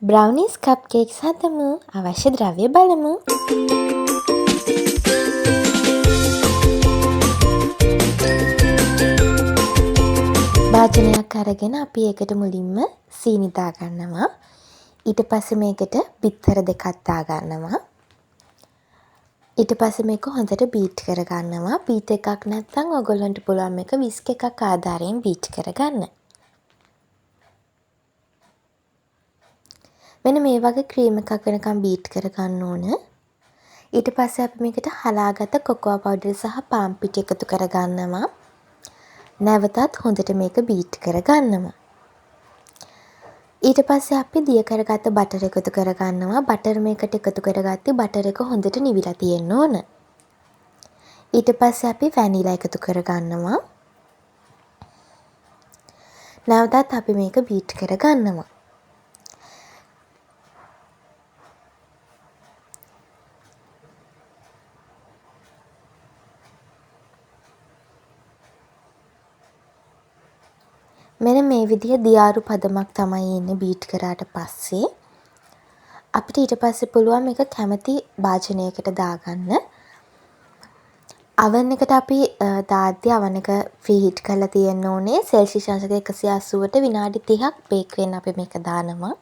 බ්‍රව්නීස් කප් cakes හදමු. අවශ්‍ය ද්‍රව්‍ය බලමු. භාජනයක් අරගෙන අපි ඒකට මුලින්ම සීනි දාගන්නවා. ඊට පස්සේ මේකට බිත්තර දෙකක් දාගන්නවා. ඊට පස්සේ මේක හොඳට බීට් කරගන්නවා. බීට් එකක් නැත්නම් ඔයගොල්ලන්ට පුළුවන් මේක විස්ක් එකක් ආධාරයෙන් බීට් කරගන්න. මෙන්න මේ වගේ ක්‍රීම් එකක් වෙනකම් බීට් කරගන්න ඕන. ඊට පස්සේ අපි මේකට හලාගත්ත කොකෝ පවුඩර් සහ පාන් පිටි එකතු කරගන්නවා. නැවතත් හොඳට මේක බීට් කරගන්නවා. ඊට පස්සේ අපි දිය කරගත්ත බටර් එකතු කරගන්නවා. බටර් මේකට එකතු කරගත්තේ බටර් එක හොඳට නිවිලා තියෙන්න ඕන. ඊට පස්සේ අපි වැනිලා එකතු කරගන්නවා. නැවතත් අපි මේක බීට් කරගන්නවා. මෙන්න මේ විදිහ දියාරු පදමක් තමයි එන්නේ බීට් කරාට පස්සේ. අපිට ඊට පස්සේ පුළුවන් මේක කැමති භාජනයකට දාගන්න. oven එකට අපි දාද්දී oven එක preheat කරලා තියෙන්න ඕනේ. සෙල්සියස් අංශක 180ට විනාඩි 30ක් බේක් වෙන්න අපි මේක දානවා.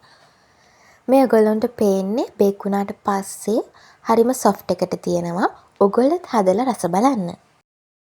මේ ඔයගොල්ලන්ට පේන්නේ බේක් වුණාට පස්සේ හරිම soft එකට තියෙනවා. ඔයගොල්ලොත් හදලා රස බලන්න.